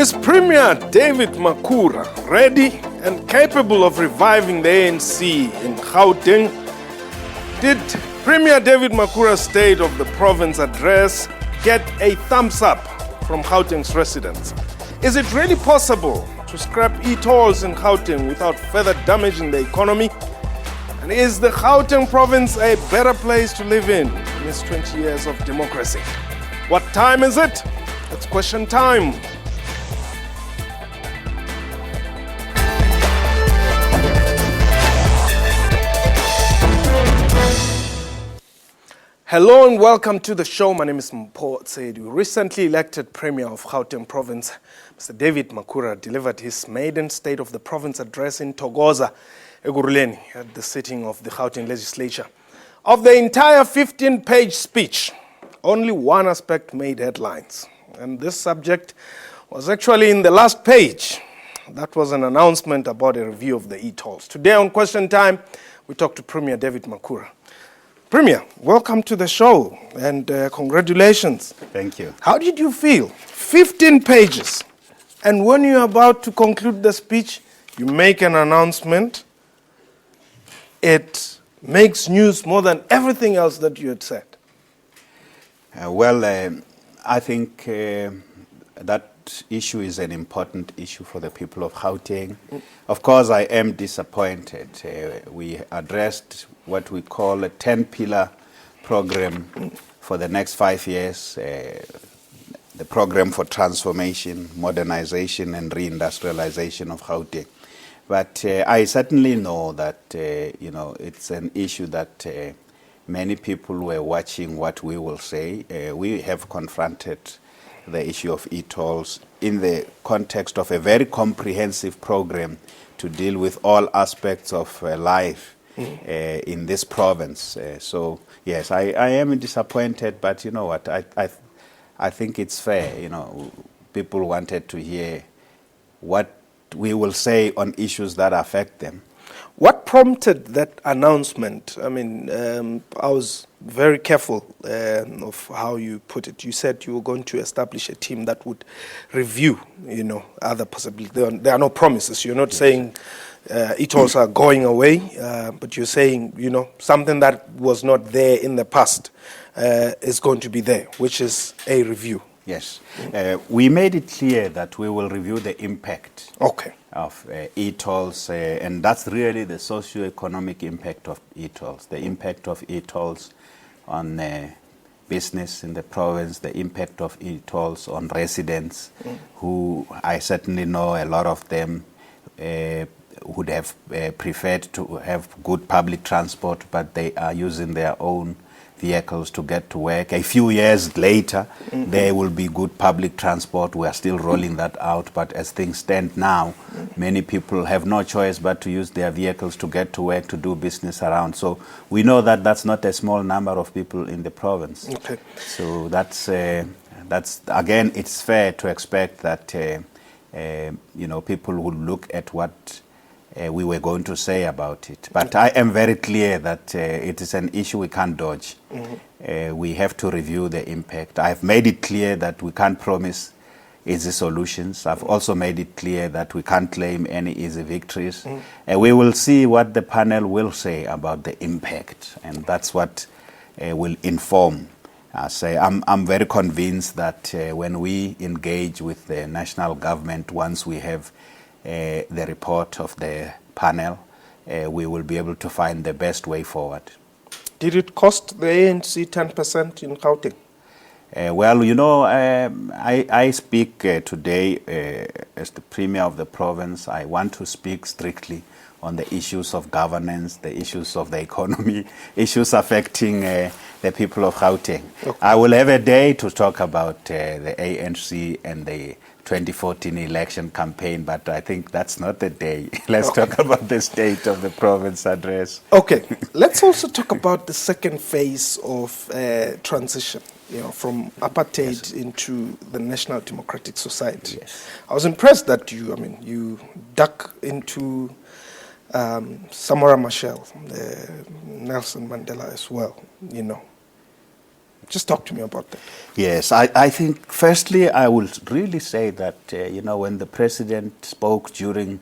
Is Premier David Makhura ready and capable of reviving the ANC in Gauteng? Did Premier David Makhura's State of the Province address get a thumbs up from Gauteng's residents? Is it really possible to scrap e-tolls in Gauteng without further damaging the economy? And is the Gauteng province a better place to live in its 20 years of democracy? What time is it? It's question time. Hello and welcome to the show. My name is Mpho. Recently elected Premier of Gauteng Province, Mr. David Makhura, delivered his maiden State of the Province address in Thokoza, Ekurhuleni, at the sitting of the Gauteng legislature. Of the entire 15-page speech, only one aspect made headlines. And this subject was actually in the last page. That was an announcement about a review of the e-tolls. Today on Question Time, we talk to Premier David Makhura. Premier, welcome to the show and congratulations. Thank you. How did you feel? 15 pages. And when you're about to conclude the speech, you make an announcement. It makes news more than everything else that you had said. I think that issue is an important issue for the people of Gauteng. Of course, I am disappointed. We addressed what we call a 10-pillar program for the next 5 years, the program for transformation, modernization, and reindustrialization of Gauteng. But I certainly know that it's an issue that many people were watching what we will say. We have confronted the issue of e-tolls in the context of a very comprehensive program to deal with all aspects of life in this province. So yes, I am disappointed, but you know what, I think it's fair. People wanted to hear what we will say on issues that affect them. What prompted that announcement? I mean, I was very careful of how you put it. You said you were going to establish a team that would review, other possibilities. There are no promises. You're not saying e-tolls are going away, but you're saying, something that was not there in the past is going to be there, which is a review. Yes. We made it clear that we will review the impact of e-tolls, and that's really the socio-economic impact of e-tolls, the impact of e-tolls on business in the province, the impact of e-tolls on residents, who I certainly know a lot of them would have preferred to have good public transport, but they are using their own vehicles to get to work. A few years later, there will be good public transport. We are still rolling that out, but as things stand now, many people have no choice but to use their vehicles to get to work, to do business around. So we know that that's not a small number of people in the province. Okay. So that's again, it's fair to expect that people will look at what we were going to say about it. But I am very clear that it is an issue we can't dodge. We have to review the impact. I've made it clear that we can't promise easy solutions. I've also made it clear that we can't claim any easy victories. We will see what the panel will say about the impact, and that's what will inform us. I'm very convinced that when we engage with the national government, once we have the report of the panel, we will be able to find the best way forward. Did it cost the ANC 10% in Gauteng? I speak today as the Premier of the province. I want to speak strictly on the issues of governance, the issues of the economy, issues affecting the people of Gauteng. Okay. I will have a day to talk about the ANC and the 2014 election campaign, but I think that's not the day. Let's talk about the State of the Province address. Okay, let's also talk about the second phase of transition, from apartheid into the National Democratic Society. Yes. I was impressed that you dug into Samora Machel, Nelson Mandela as well, Just talk to me about that. Yes, I think firstly I will really say that, when the president spoke during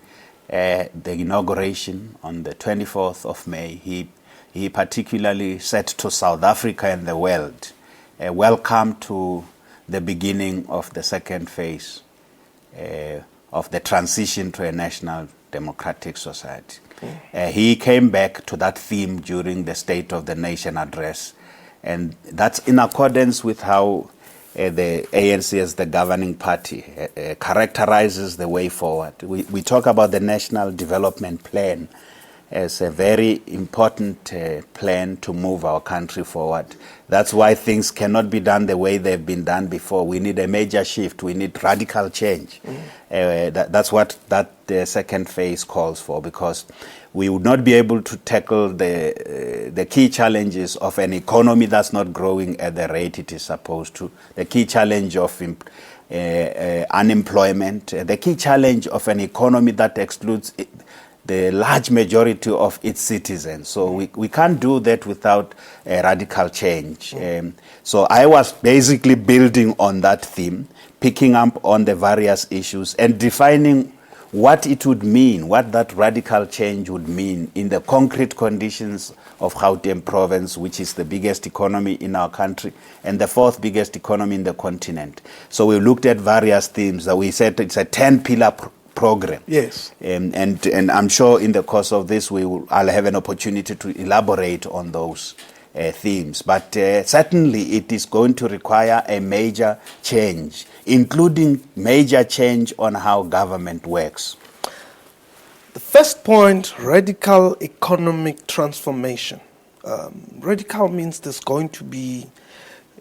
the inauguration on the 24th of May, he particularly said to South Africa and the world, welcome to the beginning of the second phase of the transition to a national democratic society. He came back to that theme during the State of the Nation address, and that's in accordance with how the ANC as the governing party characterizes the way forward. We talk about the National Development Plan as a very important plan to move our country forward. That's why things cannot be done the way they've been done before. We need a major shift. We need radical change. That's what that second phase calls for, because we would not be able to tackle the key challenges of an economy that's not growing at the rate it is supposed to, the key challenge of unemployment, the key challenge of an economy that excludes the large majority of its citizens. So we can't do that without a radical change. So I was basically building on that theme, picking up on the various issues and defining what it would mean, what that radical change would mean in the concrete conditions of Gauteng province, which is the biggest economy in our country and the fourth biggest economy in the continent. So we looked at various themes that we said it's a 10-pillar program. Yes. And I'm sure in the course of this I'll have an opportunity to elaborate on those themes. But certainly it is going to require a major change, including major change on how government works. The first point, radical economic transformation. Radical means there's going to be,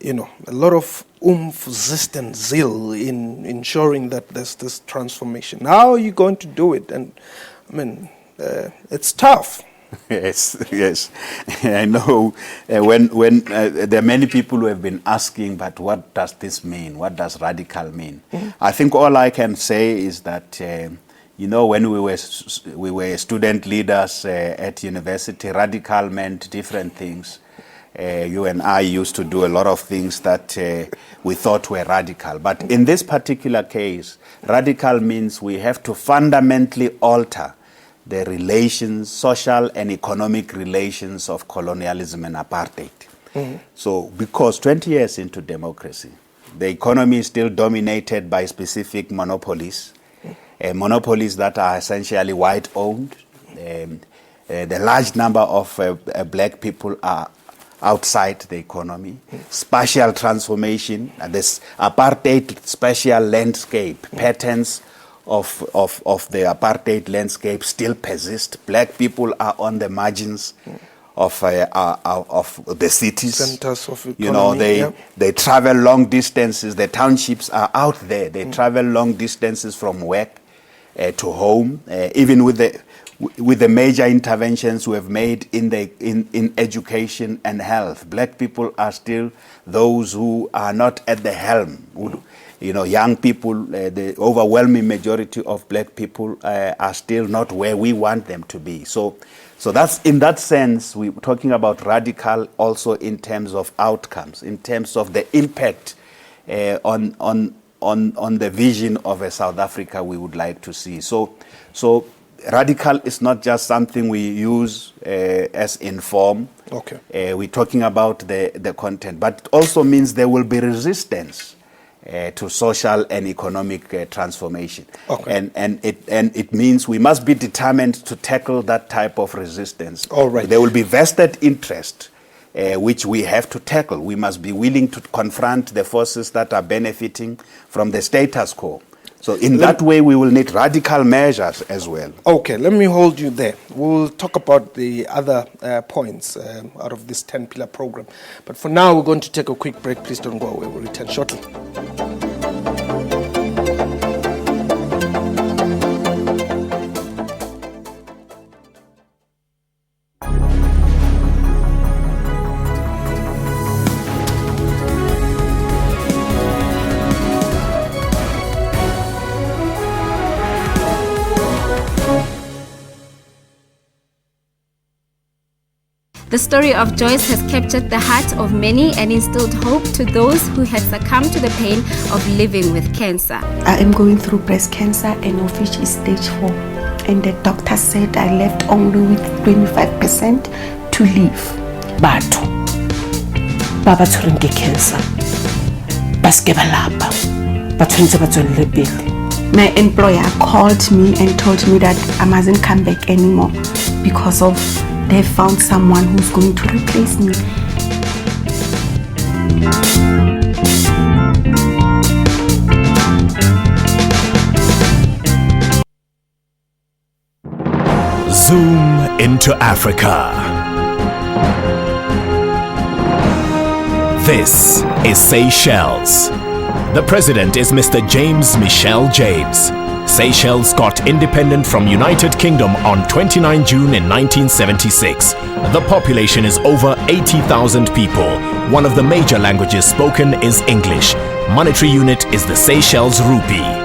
a lot of oomph, and zeal in ensuring that there's this transformation. How are you going to do it? And it's tough. Yes. I know when there are many people who have been asking, but what does this mean? What does radical mean? I think all I can say is that, when we were student leaders at university, radical meant different things. You and I used to do a lot of things that we thought were radical. But in this particular case, radical means we have to fundamentally alter the relations, social and economic relations of colonialism and apartheid. So, because 20 years into democracy, the economy is still dominated by specific monopolies, monopolies that are essentially white-owned. The large number of black people are outside the economy. Spatial transformation, this apartheid spatial landscape, patterns of the apartheid landscape still persist. Black people are on the margins of the cities. Centers of economy. They travel long distances. The townships are out there. They travel long distances from work to home. Even with the major interventions we have made in education and health, black people are still those who are not at the helm. Young people, the overwhelming majority of black people are still not where we want them to be. So that's, in that sense, we're talking about radical also in terms of outcomes, in terms of the impact on the vision of a South Africa we would like to see. So radical is not just something we use as in form. Okay. We're talking about the content, but it also means there will be resistance to social and economic transformation. Okay. And it means we must be determined to tackle that type of resistance. All right. There will be vested interest which we have to tackle. We must be willing to confront the forces that are benefiting from the status quo. So in that way, we will need radical measures as well. Okay, let me hold you there. We'll talk about the other points out of this 10-pillar program. But for now, we're going to take a quick break. Please don't go away. We'll return shortly. The story of Joyce has captured the heart of many and instilled hope to those who had succumbed to the pain of living with cancer. I am going through breast cancer and of which is stage 4. And the doctor said I left only with 25% to live. Batho baba tshwereng ke cancer ba ske ba lapa ba tshwanetse ba tswelele pele. My employer called me and told me that I mustn't come back anymore because of they found someone who's going to replace me. Zoom into Africa. This is Seychelles. The president is Mr. James Michel James. Seychelles got independent from United Kingdom on 29 June in 1976. The population is over 80,000 people. One of the major languages spoken is English. Monetary unit is the Seychelles rupee.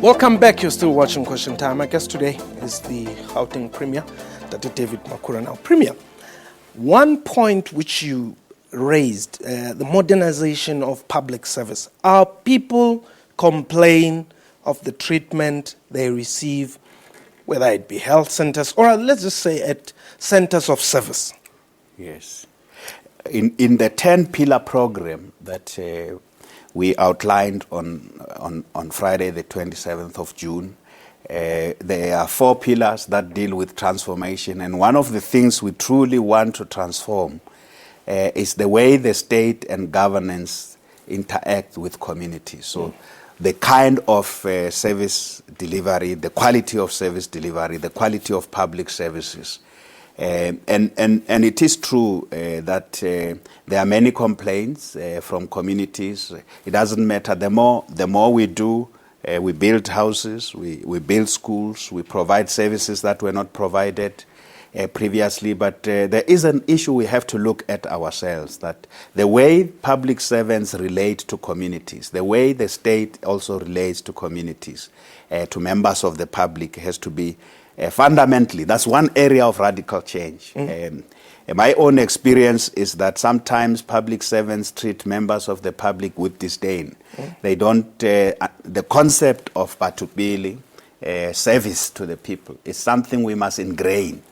Welcome back. You're still watching Question Time. My guest today is the Gauteng Premier, Dr. David Makhura. Now, Premier, one point which you raised, the modernization of public service. Our people complain of the treatment they receive, whether it be health centers or let's just say at centers of service. Yes. In the 10-pillar program that we outlined on Friday, the 27th of June. There are 4 pillars that deal with transformation, and one of the things we truly want to transform is the way the state and governance interact with communities. So the kind of service delivery, the quality of service delivery, the quality of public services. And it is true that there are many complaints from communities. It doesn't matter. The more we do, we build houses, we build schools, we provide services that were not provided previously. But there is an issue we have to look at ourselves, that the way public servants relate to communities, the way the state also relates to communities, to members of the public has to be fundamentally, that's one area of radical change. My own experience is that sometimes public servants treat members of the public with disdain. They don't, the concept of patupili, service to the people, is something we must ingrain.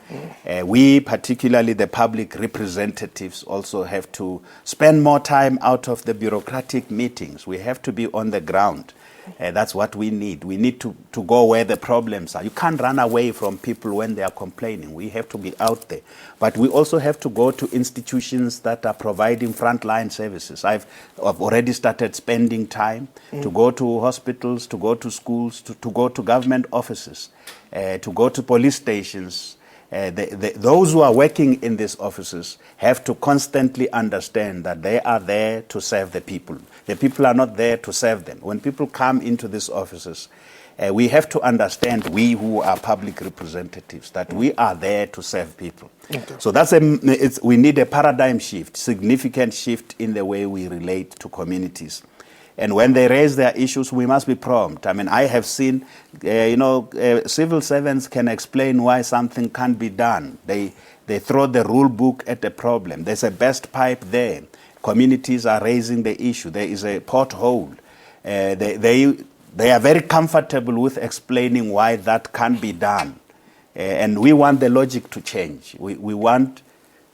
We, particularly the public representatives, also have to spend more time out of the bureaucratic meetings. We have to be on the ground. That's what we need. We need to go where the problems are. You can't run away from people when they are complaining. We have to be out there. But we also have to go to institutions that are providing frontline services. I've already started spending time to go to hospitals, to go to schools, to go to government offices, to go to police stations. Those who are working in these offices have to constantly understand that they are there to serve the people. The people are not there to serve them. When people come into these offices, we have to understand, we who are public representatives, that we are there to serve people. Okay. So we need a paradigm shift, significant shift in the way we relate to communities. And when they raise their issues, we must be prompt. I mean, I have seen, civil servants can explain why something can't be done. They throw the rule book at the problem. There's a best pipe there. Communities are raising the issue. There is a pothole. They are very comfortable with explaining why that can be done. And we want the logic to change. We want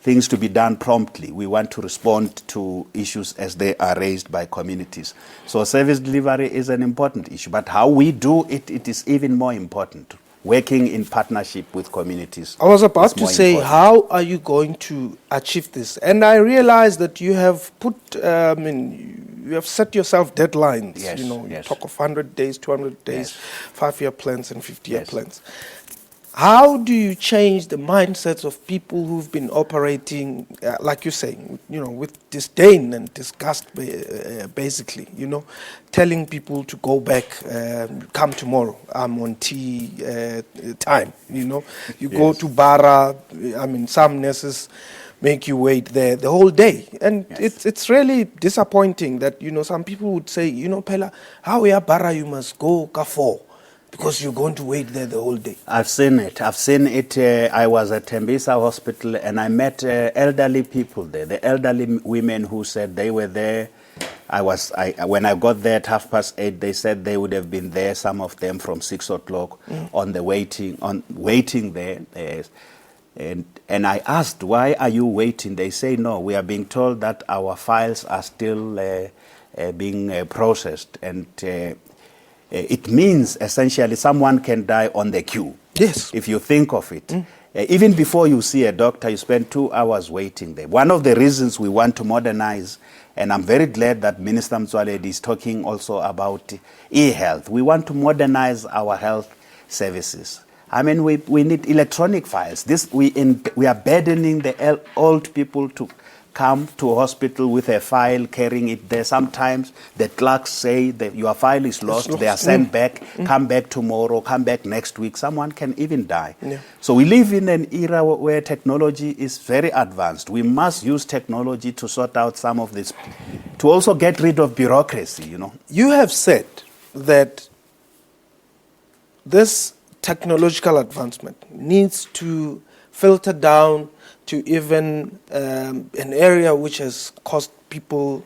things to be done promptly. We want to respond to issues as they are raised by communities. So service delivery is an important issue, but how we do it, it is even more important. Working in partnership with communities. I was about to say, how are you going to achieve this? And I realize that you have put, you have set yourself deadlines. Yes, you talk of 100 days, 200 days, 5-year plans and 50-year plans. How do you change the mindsets of people who've been operating, like you're saying, with disdain and disgust, basically, telling people to go back, come tomorrow, I'm on tea time, You go to Bara, some nurses make you wait there the whole day. And it's really disappointing that, some people would say, Pela, how ya Bara, you must go ka 4. Because you're going to wait there the whole day. I've seen it. I was at Tembisa Hospital and I met elderly people there. The elderly women who said they were there. When I got there at 8:30, they said they would have been there. Some of them from 6 o'clock waiting there. And I asked, why are you waiting? They say, no, we are being told that our files are still being processed. And it means essentially someone can die on the queue. Yes. If you think of it. Even before you see a doctor, you spend 2 hours waiting there. One of the reasons we want to modernize, and I'm very glad that Minister Mtswaledi is talking also about e-health. We want to modernize our health services. We need electronic files. We are burdening the old people to come to a hospital with a file, carrying it there. Sometimes the clerks say that your file is lost. They are sent back, come back tomorrow, come back next week. Someone can even die. Yeah. So we live in an era where technology is very advanced. We must use technology to sort out some of this, to also get rid of bureaucracy, You have said that this technological advancement needs to filter down to even an area which has caused people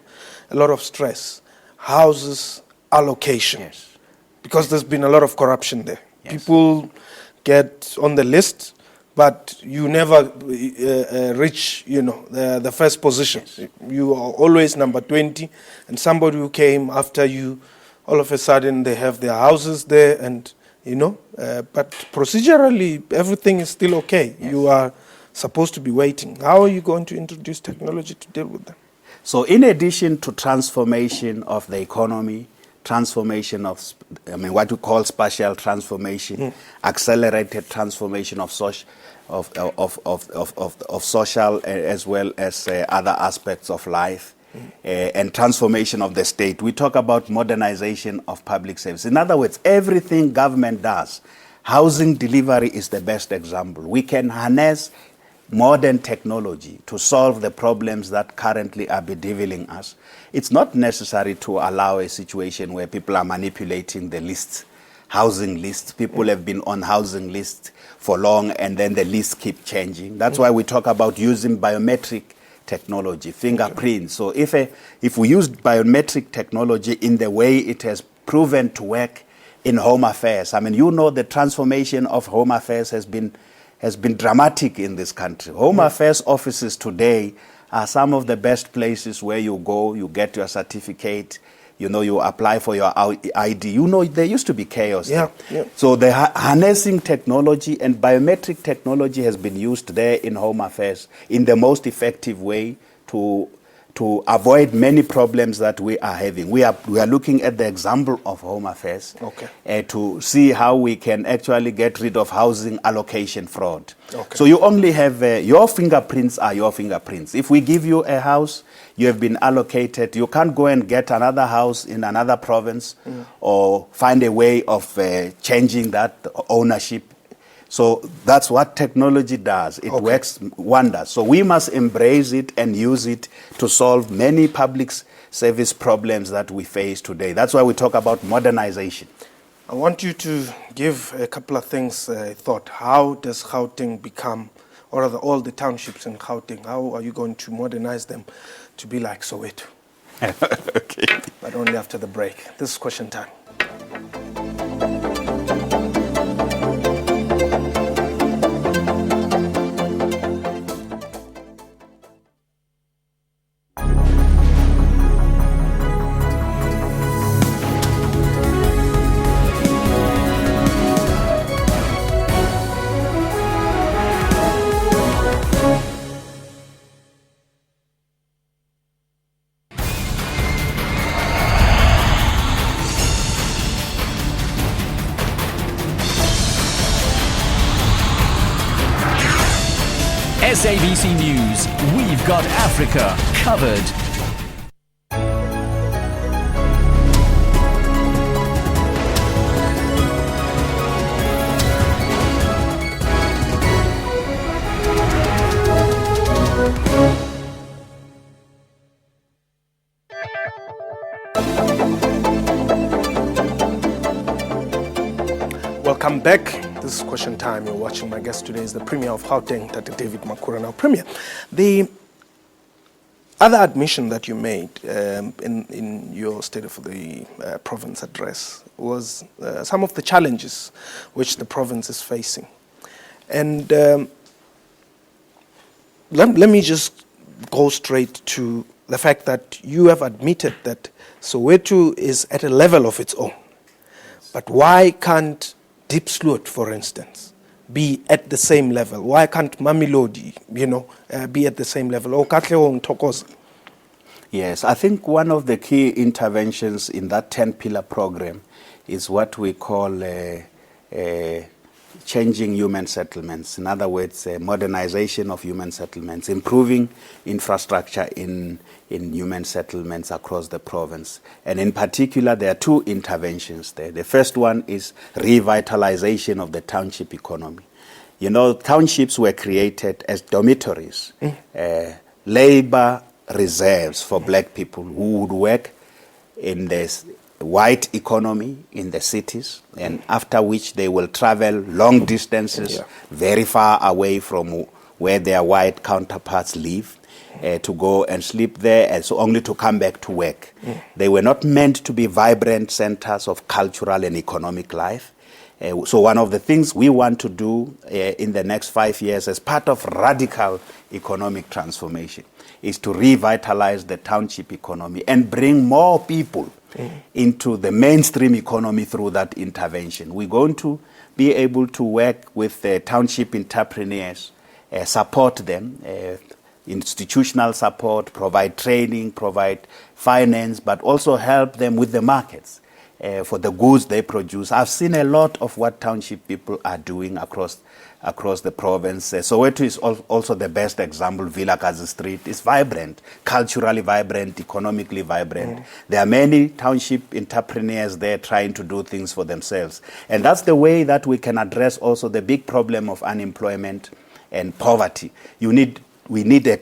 a lot of stress, houses allocation. Yes. Because there's been a lot of corruption there. Yes. People get on the list, but you never reach, the first position. Yes. You are always number 20, and somebody who came after you, all of a sudden they have their houses there, and but procedurally everything is still okay. Yes. You are supposed to be waiting. How are you going to introduce technology to deal with them? So in addition to transformation of the economy, transformation of, what we call spatial transformation, accelerated transformation of social as well as other aspects of life, and transformation of the state. We talk about modernization of public service. In other words, everything government does, housing delivery is the best example. We can harness modern technology to solve the problems that currently are bedeviling us. It's not necessary to allow a situation where people are manipulating the lists, housing lists. People have been on housing lists for long, and then the lists keep changing. That's why we talk about using biometric technology, fingerprints. So if we use biometric technology in the way it has proven to work in Home Affairs, the transformation of Home Affairs has been dramatic in this country. Home Affairs offices today are some of the best places where you go, you get your certificate, you apply for your ID. There used to be chaos. Yeah. So the harnessing technology and biometric technology has been used there in Home Affairs in the most effective way to avoid many problems that we are having. We are looking at the example of Home Affairs to see how we can actually get rid of housing allocation fraud. Okay. So you only have your fingerprints are your fingerprints. If we give you a house, you have been allocated. You can't go and get another house in another province or find a way of changing that ownership. So that's what technology does. It works wonders. So we must embrace it and use it to solve many public service problems that we face today. That's why we talk about modernization. I want you to give a couple of things thought. How does Gauteng become, or all the townships in Gauteng, how are you going to modernize them to be like Soweto? Okay. But only after the break. This is question time. SABC News, we've got Africa covered. Welcome back. This is Question Time. You're watching. My guest today is the Premier of Gauteng, Dr. David Makhura. Now, Premier, the other admission that you made in your State of the Province address was some of the challenges which the province is facing. And let me just go straight to the fact that you have admitted that Soweto is at a level of its own. But why can't Diepsloot, for instance, be at the same level? Why can't Mamelodi, be at the same level? Or Katlehong, Thokoza? Yes, I think one of the key interventions in that 10-pillar program is what we call changing human settlements. In other words, modernization of human settlements, improving infrastructure in human settlements across the province. And in particular, there are two interventions there. The first one is revitalization of the township economy. You know, townships were created as dormitories, labor reserves for black people who would work in this white economy in the cities, and after which they will travel long distances, very far away from where their white counterparts live, to go and sleep there, and so only to come back to work. They were not meant to be vibrant centers of cultural and economic life. So one of the things we want to do in the next 5 years as part of radical economic transformation is to revitalize the township economy and bring more people into the mainstream economy through that intervention. We're going to be able to work with the township entrepreneurs, support them, institutional support, provide training, provide finance, but also help them with the markets for the goods they produce. I've seen a lot of what township people are doing across the province. Soweto is also the best example. Vilakazi Street is vibrant, culturally vibrant, economically vibrant. There are many township entrepreneurs there trying to do things for themselves. And that's the way that we can address also the big problem of unemployment and poverty. We need a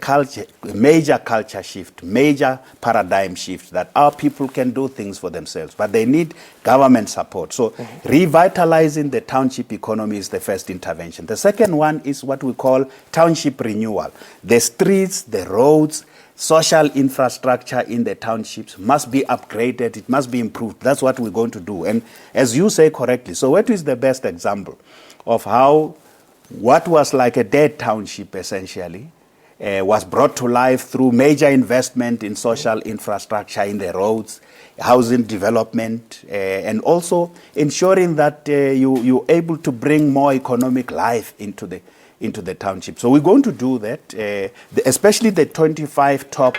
major culture shift, major paradigm shift, that our people can do things for themselves, but they need government support. So revitalizing the township economy is the first intervention. The second one is what we call township renewal. The streets, the roads, social infrastructure in the townships must be upgraded, it must be improved. That's what we're going to do. And as you say correctly, Soweto is the best example of how what was like a dead township essentially was brought to life through major investment in social infrastructure, in the roads, housing development, and also ensuring that you're able to bring more economic life into the township. So we're going to do that, especially the 25 top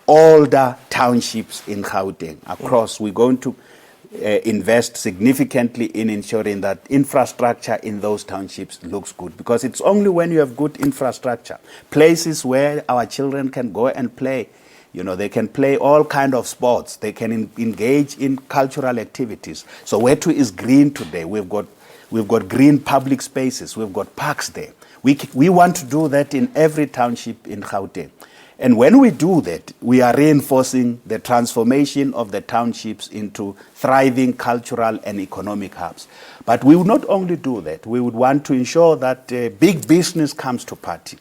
older townships in Gauteng across. We're going to invest significantly in ensuring that infrastructure in those townships looks good, because it's only when you have good infrastructure, places where our children can go and play. They can play all kind of sports. They can engage in cultural activities. So Soweto is green today. We've got green public spaces. We've got parks there. We want to do that in every township in Gauteng. And when we do that, we are reinforcing the transformation of the townships into thriving cultural and economic hubs. But we would not only do that, we would want to ensure that big business comes to party.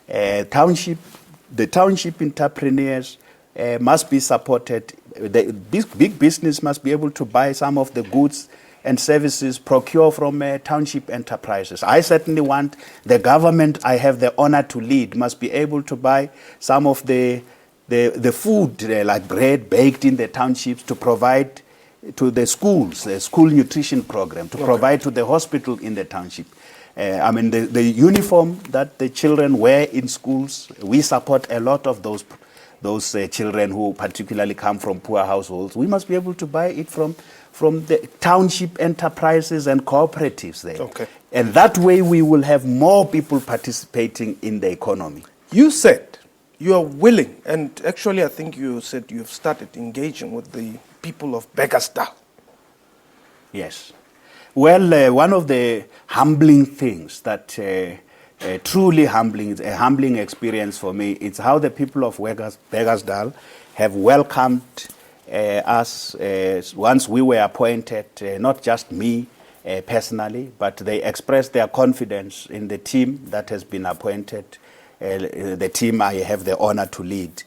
The township entrepreneurs must be supported. The big business must be able to buy some of the goods and services procure from township enterprises. I certainly want the government I have the honor to lead must be able to buy some of the food, like bread baked in the townships, to provide to the schools, the school nutrition program, to provide to the hospital in the township. The uniform that the children wear in schools, we support a lot of those children who particularly come from poor households. We must be able to buy it from from the township enterprises and cooperatives there. Okay. And that way we will have more people participating in the economy. You said you are willing, and actually I think you said you have started engaging with the people of Beggarsdal. Yes. Well, one of the humbling things that truly humbling, a humbling experience for me, it's how the people of Beggarsdal have welcomed us once we were appointed, not just me personally, but they expressed their confidence in the team that has been appointed, the team I have the honor to lead.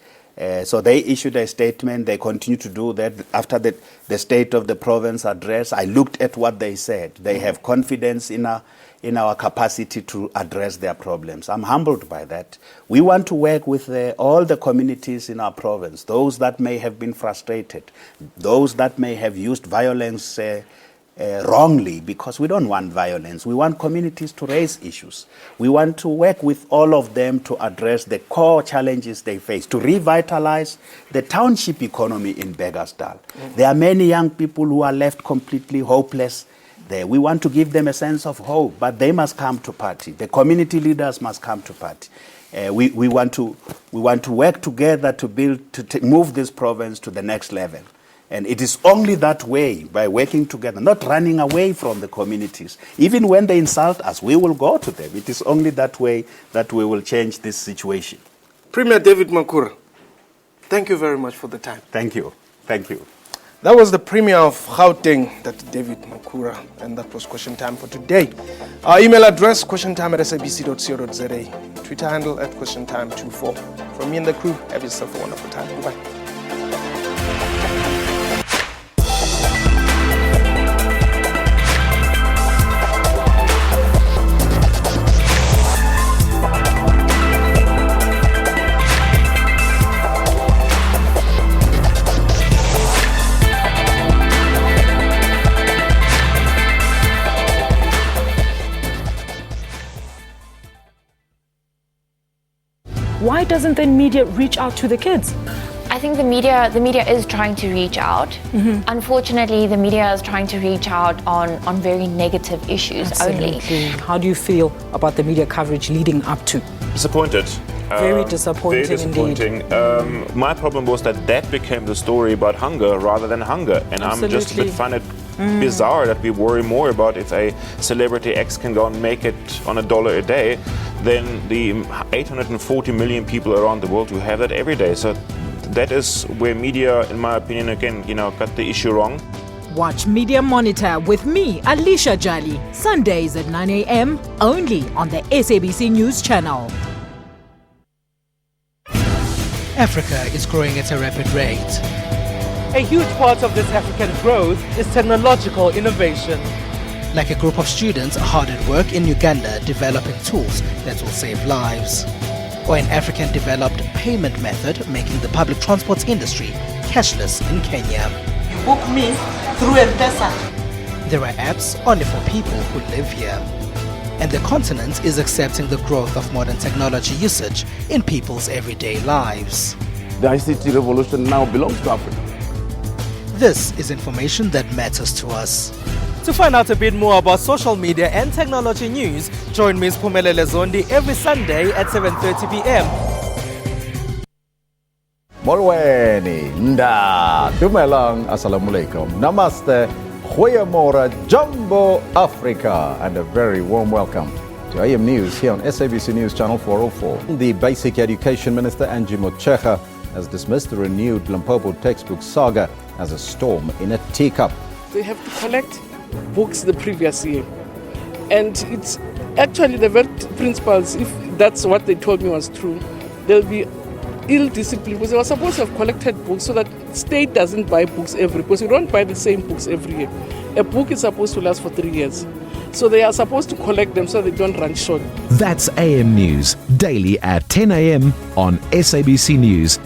So they issued a statement. They continue to do that. After the State of the Province address, I looked at what they said. They have confidence in our capacity to address their problems. I'm humbled by that. We want to work with all the communities in our province, those that may have been frustrated, those that may have used violence wrongly, because we don't want violence. We want communities to raise issues. We want to work with all of them to address the core challenges they face, to revitalize the township economy in Beggarsdal. There are many young people who are left completely hopeless there. We want to give them a sense of hope, but they must come to party. The community leaders must come to party. We want to work together to move this province to the next level. And it is only that way, by working together, not running away from the communities. Even when they insult us, we will go to them. It is only that way that we will change this situation. Premier David Makhura, thank you very much for the time. Thank you. Thank you. That was the Premier of Gauteng, that David Makhura, and that was Question Time for today. Our email address, questiontime@sabc.co.za. Twitter handle @questiontime24. From me and the crew, have yourself a wonderful time. Goodbye. Why doesn't the media reach out to the kids? I think the media is trying to reach out. Unfortunately, the media is trying to reach out on very negative issues only. How do you feel about the media coverage leading up to? Disappointed. Very disappointing. Very disappointing. My problem was that became the story about hunger rather than hunger. And I'm just a bit find it bizarre that we worry more about if a celebrity X can go and make it on $1 a day than the 840 million people around the world who have that every day. So that is where media, in my opinion, again, got the issue wrong. Watch Media Monitor with me, Alicia Jali, Sundays at 9 a.m. only on the SABC News channel. Africa is growing at a rapid rate. A huge part of this African growth is technological innovation. Like a group of students hard at work in Uganda developing tools that will save lives. Or an African-developed payment method making the public transport industry cashless in Kenya. You book me through M-Pesa. There are apps only for people who live here. And the continent is accepting the growth of modern technology usage in people's everyday lives. The ICT revolution now belongs to Africa. This is information that matters to us. To find out a bit more about social media and technology news, join Ms. Phumelele Zondi every Sunday at 7:30 p.m. Molweni, nda, dumelang, assalamu alaikum, namaste, goeiemorgen, Jumbo Africa, and a very warm welcome to AM News here on SABC News Channel 404. The Basic Education Minister, Angie Motshekga, has dismissed the renewed Limpopo textbook saga as a storm in a teacup. They have to collect books the previous year. And it's actually the very principals, if that's what they told me was true, they'll be ill-disciplined because they were supposed to have collected books so that state doesn't buy books because we don't buy the same books every year. A book is supposed to last for 3 years. So they are supposed to collect them so they don't run short. That's AM News, daily at 10 a.m. on SABC News